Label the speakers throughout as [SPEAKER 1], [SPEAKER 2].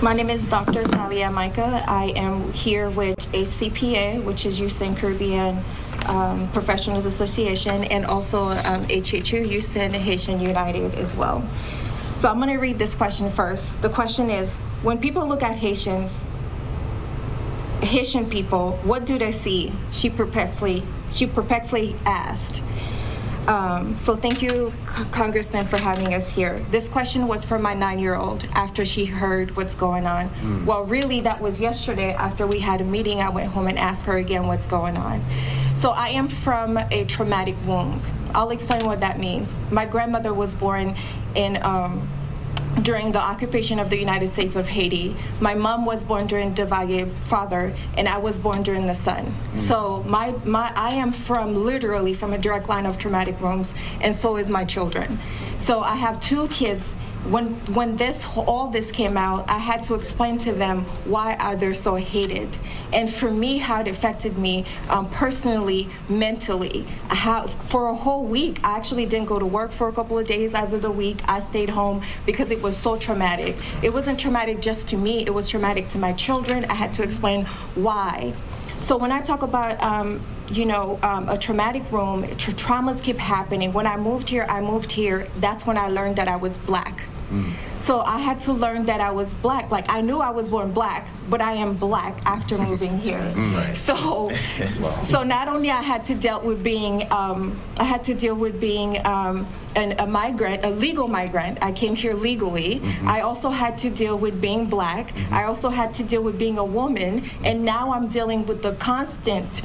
[SPEAKER 1] My name is Dr. Thalia Micah. I am here with ACPA, which is Houston Caribbean Professionals Association, and also HHU, Houston Haitian United as well. So I'm going to read this question first. The question is, when people look at Haitian people, what do they see? She perplexly asked. So thank you, Congressman, for having us here. This question was for my 9-year-old after she heard what's going on. Well, really, that was yesterday after we had a meeting. I went home and asked her again what's going on. So I am from a traumatic womb. I'll explain what that means. My grandmother was born in during the occupation of the United States of Haiti. My mom was born during Duvalier father, and I was born during the son. So I am literally from a direct line of traumatic wombs, and so is my children. So I have 2 kids. When all this came out, I had to explain to them why are they so hated, and for me, how it affected me personally, mentally. For a whole week, I actually didn't go to work for a couple of days out of the week. I stayed home because it was so traumatic. It wasn't traumatic just to me, it was traumatic to my children. I had to explain why. So when I talk about a traumatic room, traumas keep happening. When I moved here, that's when I learned that I was Black. So I had to learn that I was Black. Like, I knew I was born Black, but I am Black after moving here. Right. So not only I had to deal with being a migrant, a legal migrant. I came here legally. I also had to deal with being Black. I also had to deal with being a woman, and now I'm dealing with the constant,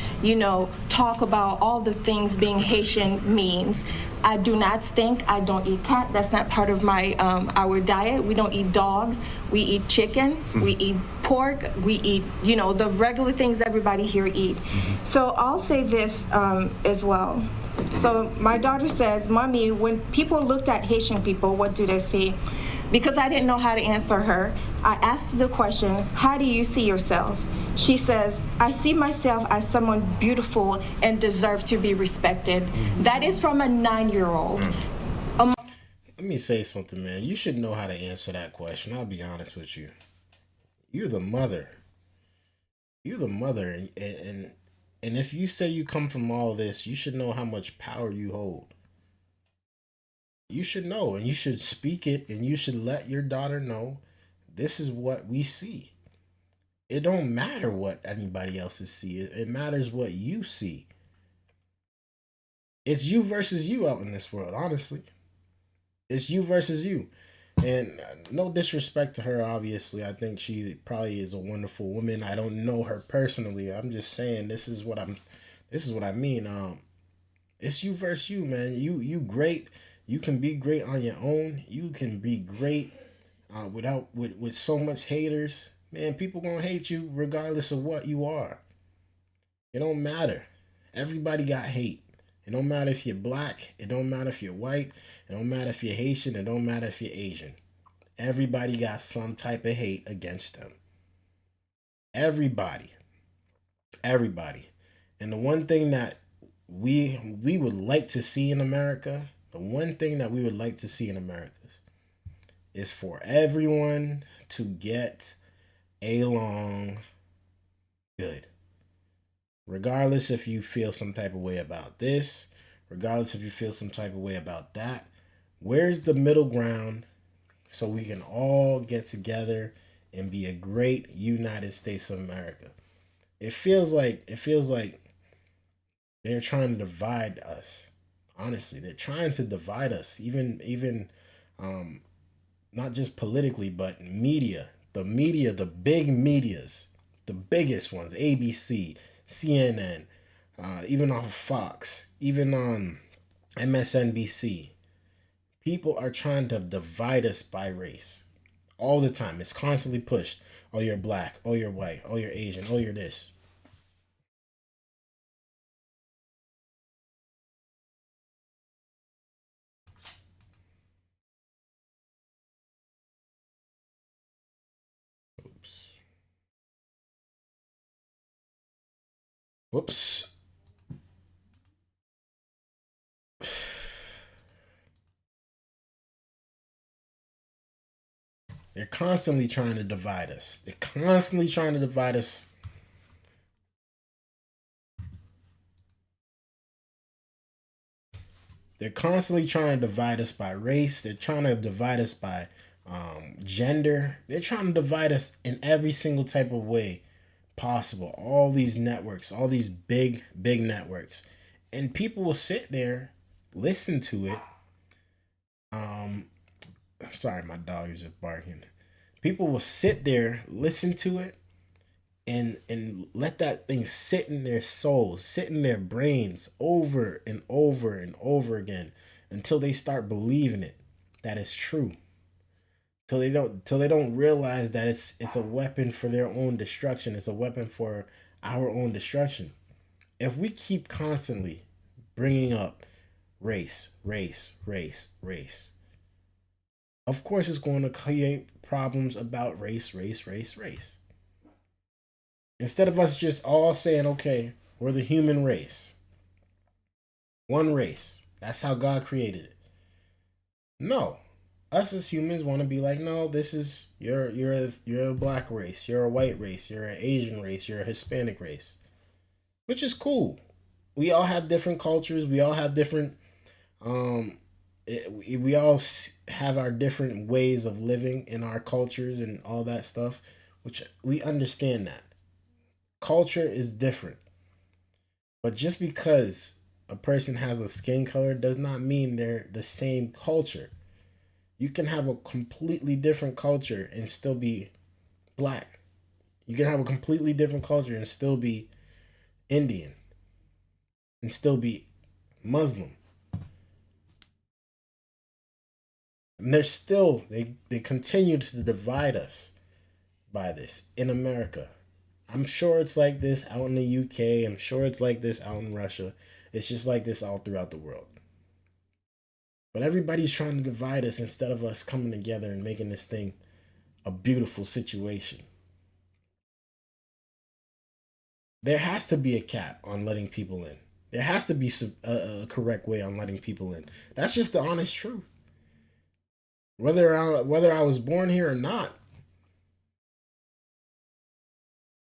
[SPEAKER 1] talk about all the things being Haitian means. I do not stink. I don't eat cat. That's not part of our diet. We don't eat dogs. We eat chicken. We eat pork. We eat, the regular things everybody here eat. So I'll say this as well. So my daughter says, Mommy, when people looked at Haitian people, what do they see? Because I didn't know how to answer her, I asked her the question, how do you see yourself? She says, I see myself as someone beautiful and deserve to be respected. That is from a 9-year-old.
[SPEAKER 2] Let me say something, man. You should know how to answer that question. I'll be honest with you. You're the mother. And if you say you come from all this, you should know how much power you hold. You should know, and you should speak it, and you should let your daughter know this is what we see. It don't matter what anybody else see. It matters what you see. It's you versus you out in this world, honestly. It's you versus you. And no disrespect to her, obviously. I think she probably is a wonderful woman. I don't know her personally. I'm just saying this is what I mean. It's you versus you, man. You great. You can be great on your own. You can be great with so much haters. Man, people gonna hate you regardless of what you are. It don't matter. Everybody got hate. It don't matter if you're Black. It don't matter if you're white. It don't matter if you're Haitian. It don't matter if you're Asian. Everybody got some type of hate against them. Everybody. And the one thing that we would like to see in America, is for everyone to get along good. Regardless if you feel some type of way about this, regardless if you feel some type of way about that, where's the middle ground so we can all get together and be a great United States of America? It feels like they're trying to divide us. Honestly, they're trying to divide us, even not just politically, but media. The big medias, the biggest ones, ABC, CNN, even off of Fox, even on MSNBC. People are trying to divide us by race all the time. It's constantly pushed. Oh, you're Black. Oh, you're white. Oh, you're Asian. Oh, you're this. Whoops. They're constantly trying to divide us. They're constantly trying to divide us. They're constantly trying to divide us by race. They're trying to divide us by gender. They're trying to divide us in every single type of way possible. All these networks, all these big networks. And people will sit there, listen to it. Sorry, my dog is just barking. People will sit there, listen to it, and let that thing sit in their souls, sit in their brains over and over and over again until they start believing it, that it's true. Till they don't realize that it's a weapon for their own destruction. It's a weapon for our own destruction. If we keep constantly bringing up race, of course it's going to create problems about race. Instead of us just all saying, okay, we're the human race. One race. That's how God created it. No. Us as humans want to be like, no, this is you're a black race, you're a white race, you're an Asian race, you're a Hispanic race. Which is cool. We all have different cultures, we all have different we all have our different ways of living in our cultures and all that stuff, which we understand that. Culture is different. But just because a person has a skin color does not mean they're the same culture. You can have a completely different culture and still be black. You can have a completely different culture and still be Indian. And still be Muslim. And they're still, they continue to divide us by this in America. I'm sure it's like this out in the UK. I'm sure it's like this out in Russia. It's just like this all throughout the world. But everybody's trying to divide us instead of us coming together and making this thing a beautiful situation. There has to be a cap on letting people in. There has to be a correct way on letting people in. That's just the honest truth. Whether I was born here or not,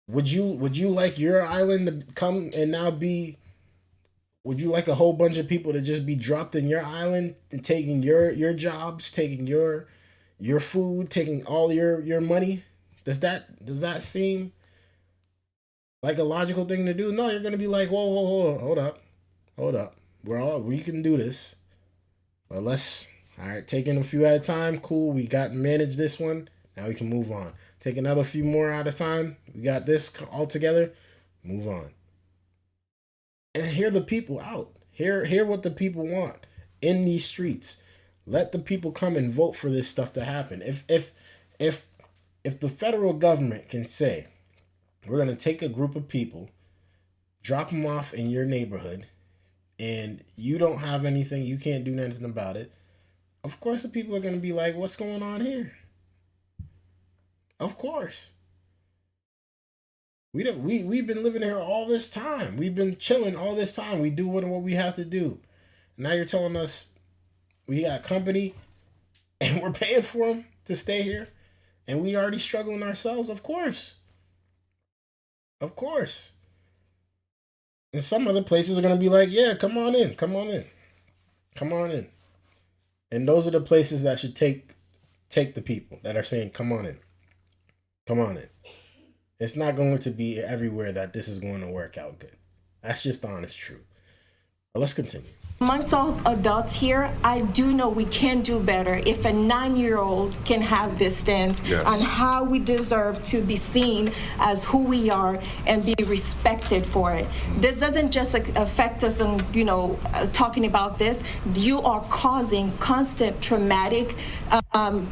[SPEAKER 2] would you like your island to come and now be? Would you like a whole bunch of people to just be dropped in your island and taking your jobs, taking your food, taking all your money? Does that seem like a logical thing to do? No, you're gonna be like, whoa, hold up. We can do this, but let's taking a few at a time. Cool, we got managed this one. Now we can move on. Take another few more at a time. We got this all together. Move on. And hear the people out. Hear what the people want in these streets. Let the people come and vote for this stuff to happen. If the federal government can say, we're going to take a group of people, drop them off in your neighborhood, and you don't have anything, you can't do nothing about it, of course the people are going to be like, what's going on here? Of course. We've been living here all this time. We've been chilling all this time. We do what we have to do. Now you're telling us we got company and we're paying for them to stay here, and we already struggling ourselves? Of course. Of course. And some other places are going to be like, yeah, come on in. And those are the places that should take the people that are saying, come on in. It's not going to be everywhere that this is going to work out good. That's just the honest truth. But let's continue.
[SPEAKER 1] Amongst all adults here, I do know we can do better if a 9-year-old can have this stance on how we deserve to be seen as who we are and be respected for it. This doesn't just affect us in, talking about this. You are causing constant traumatic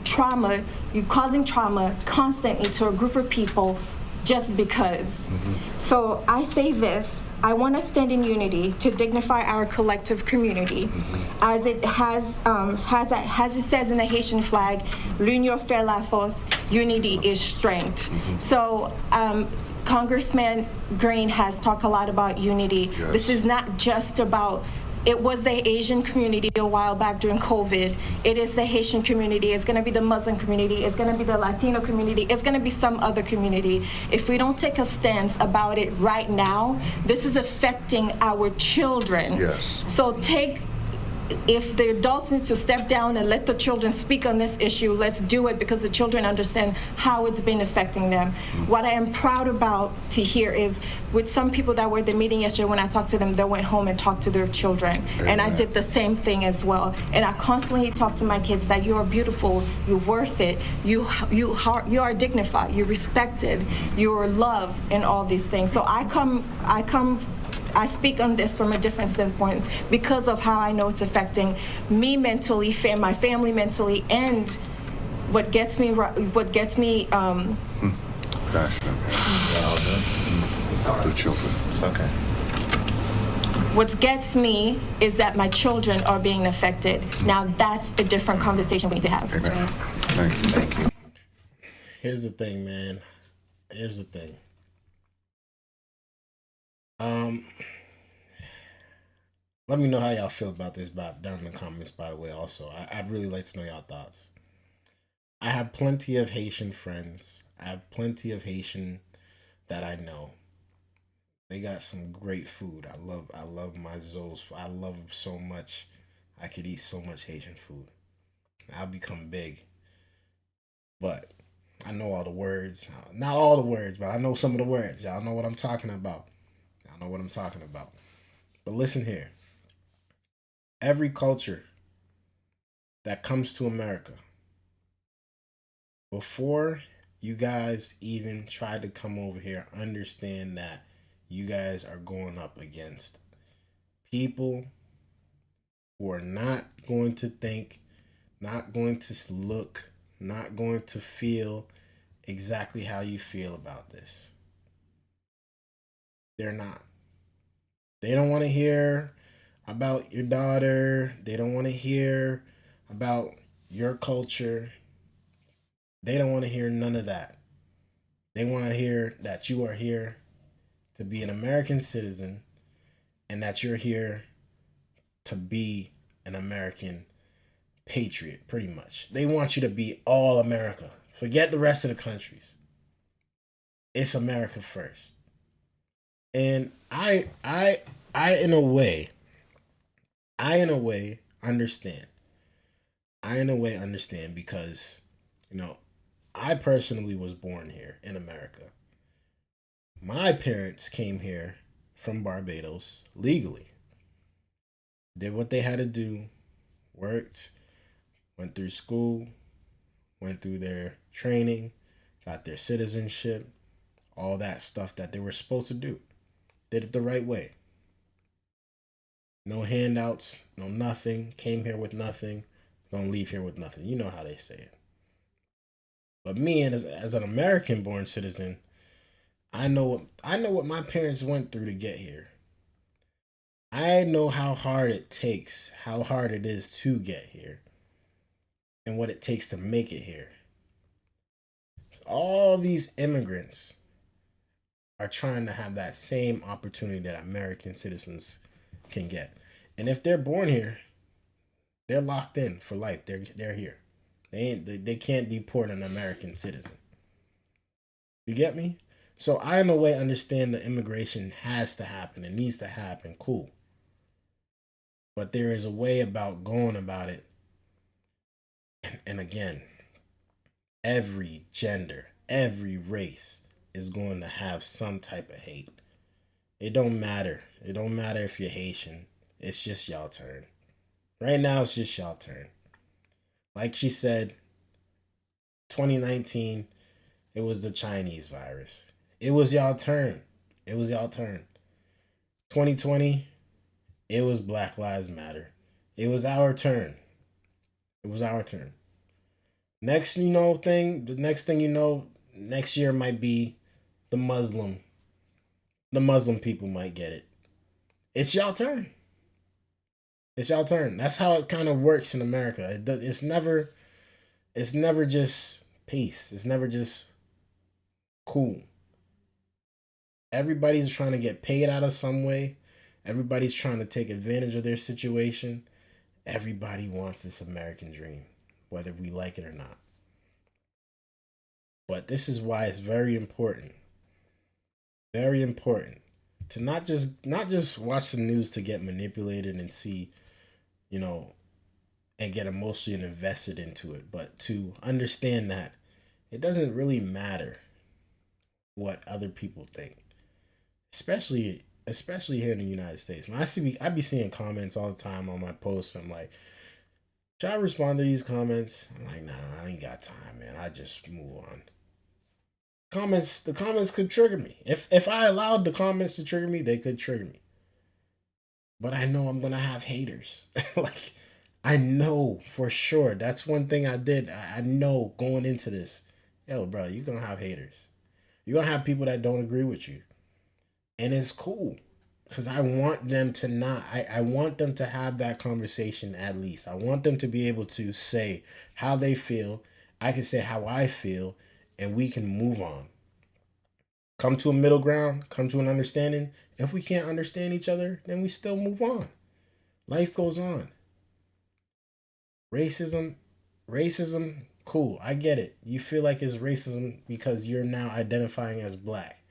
[SPEAKER 1] trauma. You're causing trauma constantly to a group of people just because. Mm-hmm. So I say this. I want to stand in unity to dignify our collective community, as it as it says in the Haitian flag, "L'union fait la force." Unity is strength. So, Congressman Green has talked a lot about unity. Yes. This is not just about It was the Asian community a while back during COVID. It is the Haitian community. It's going to be the Muslim community. It's going to be the Latino community. It's going to be some other community. If we don't take a stance about it right now, this is affecting our children.
[SPEAKER 3] Yes.
[SPEAKER 1] So if the adults need to step down and let the children speak on this issue, let's do it, because the children understand how it's been affecting them. What I am proud about to hear is, with some people that were at the meeting yesterday, when I talked to them, they went home and talked to their children.
[SPEAKER 3] Amen.
[SPEAKER 1] And I did the same thing as well. And I constantly talk to my kids that you are beautiful, you're worth it, you are dignified, you're respected, you're loved, and all these things. So I speak on this from a different standpoint because of how I know it's affecting me mentally, my family mentally, and what gets me.
[SPEAKER 3] Passionate. The children.
[SPEAKER 4] It's okay.
[SPEAKER 1] What gets me is that my children are being affected. Now that's a different conversation we need to have.
[SPEAKER 3] Amen. Thank you.
[SPEAKER 4] Thank you.
[SPEAKER 2] Here's the thing, man. Here's the thing. Let me know how y'all feel about this down in the comments, by the way, also. I'd really like to know y'all thoughts. I have plenty of Haitian friends. I have plenty of Haitian that I know. They got some great food. I love my Zoes. I love them so much. I could eat so much Haitian food. I'll become big. But I know all the words. Not all the words, but I know some of the words. Y'all know what I'm talking about. Y'all know what I'm talking about. But listen here. Every culture that comes to America, before you guys even try to come over here, understand that you guys are going up against people who are not going to think, not going to look, not going to feel exactly how you feel about this. They're not. They don't want to hear about your daughter. They don't want to hear about your culture. They don't want to hear none of that. They want to hear that you are here to be an American citizen and that you're here to be an American patriot, pretty much. They want you to be all America. Forget the rest of the countries. It's America first. And I in a way understand. I in a way understand because, I personally was born here in America. My parents came here from Barbados legally. Did what they had to do, worked, went through school, went through their training, got their citizenship, all that stuff that they were supposed to do. Did it the right way. No handouts, no nothing. Came here with nothing. Gonna leave here with nothing. You know how they say it. But me, as an American-born citizen, I know what my parents went through to get here. I know how hard it takes, how hard it is to get here, and what it takes to make it here. So all these immigrants are trying to have that same opportunity that American citizens can get. And if they're born here, they're locked in for life. They're here. They can't deport an American citizen. You get me? So I in a way understand that immigration has to happen. It needs to happen. Cool. But there is a way about going about it. And again, every gender, every race is going to have some type of hate. It don't matter. It don't matter if you're Haitian. It's just y'all turn. Right now, it's just y'all turn. Like she said, 2019, it was the Chinese virus. It was y'all turn. It was y'all turn. 2020, it was Black Lives Matter. It was our turn. It was our turn. The next thing you know, next year might be the Muslim people might get it. It's y'all turn. It's y'all turn. That's how it kind of works in America. It's never just peace. It's never just cool. Everybody's trying to get paid out of some way. Everybody's trying to take advantage of their situation. Everybody wants this American dream, whether we like it or not. But this is why it's very important to not just watch the news to get manipulated and see, you know, and get emotionally invested into it, but to understand that it doesn't really matter what other people think, especially here in the United States. When I be seeing comments all the time on my posts. I'm like, should I respond to these comments? I'm like, nah, I ain't got time, man. I just move on. The comments could trigger me. If I allowed the comments to trigger me, they could trigger me. But I know I'm gonna have haters. Like, I know for sure. That's one thing I did. I know going into this. Yo, bro, you're gonna have haters. You're gonna have people that don't agree with you. And it's cool. Because I want them to not, I want them to have that conversation at least. I want them to be able to say how they feel. I can say how I feel, and we can move on. Come to a middle ground, come to an understanding. If we can't understand each other, then we still move on. Life goes on. Racism, cool. I get it. You feel like it's racism because you're now identifying as black.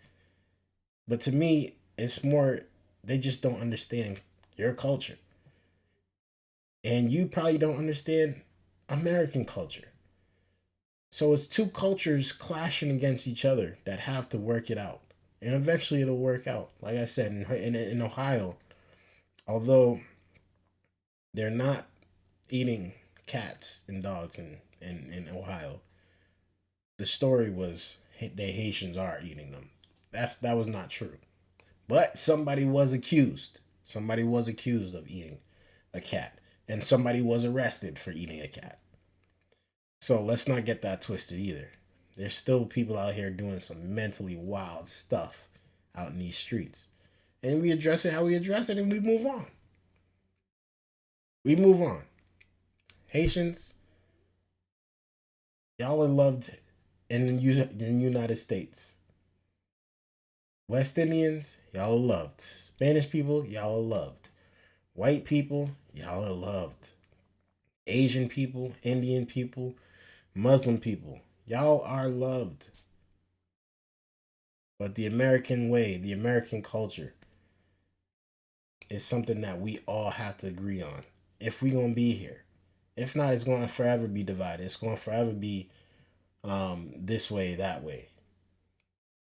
[SPEAKER 2] But to me, it's more, they just don't understand your culture. And you probably don't understand American culture. So it's two cultures clashing against each other that have to work it out. And eventually it'll work out. Like I said, in Ohio, although they're not eating cats and dogs in Ohio, the story was the Haitians are eating them. That was not true. But somebody was accused. Somebody was accused of eating a cat. And somebody was arrested for eating a cat. So let's not get that twisted either. There's still people out here doing some mentally wild stuff out in these streets. And we address it how we address it, and we move on. We move on. Haitians, y'all are loved in the United States. West Indians, y'all are loved. Spanish people, y'all are loved. White people, y'all are loved. Asian people, Indian people, Muslim people, y'all are loved. But the American way, the American culture, is something that we all have to agree on if we're going to be here. If not, it's going to forever be divided. It's going to forever be this way, that way.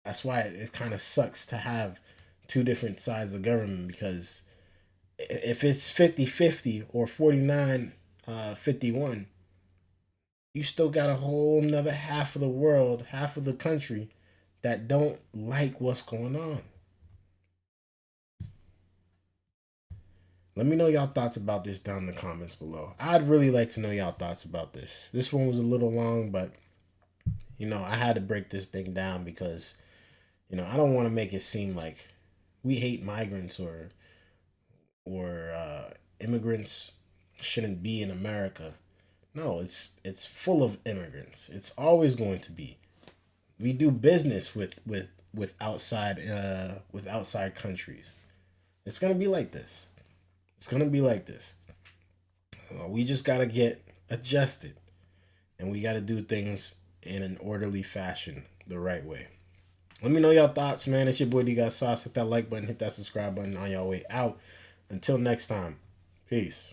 [SPEAKER 2] That's why it kind of sucks to have two different sides of government, because if it's 50-50 or 49-51, you still got a whole nother half of the world, half of the country that don't like what's going on. Let me know y'all thoughts about this down in the comments below. I'd really like to know y'all thoughts about this. This one was a little long, but, I had to break this thing down because, I don't want to make it seem like we hate migrants or immigrants shouldn't be in America. No, it's full of immigrants. It's always going to be. We do business with outside countries. It's gonna be like this. We just gotta get adjusted, and we gotta do things in an orderly fashion, the right way. Let me know y'all thoughts, man. It's your boy Dgotsauce. Hit that like button, hit that subscribe button on y'all way out. Until next time, peace.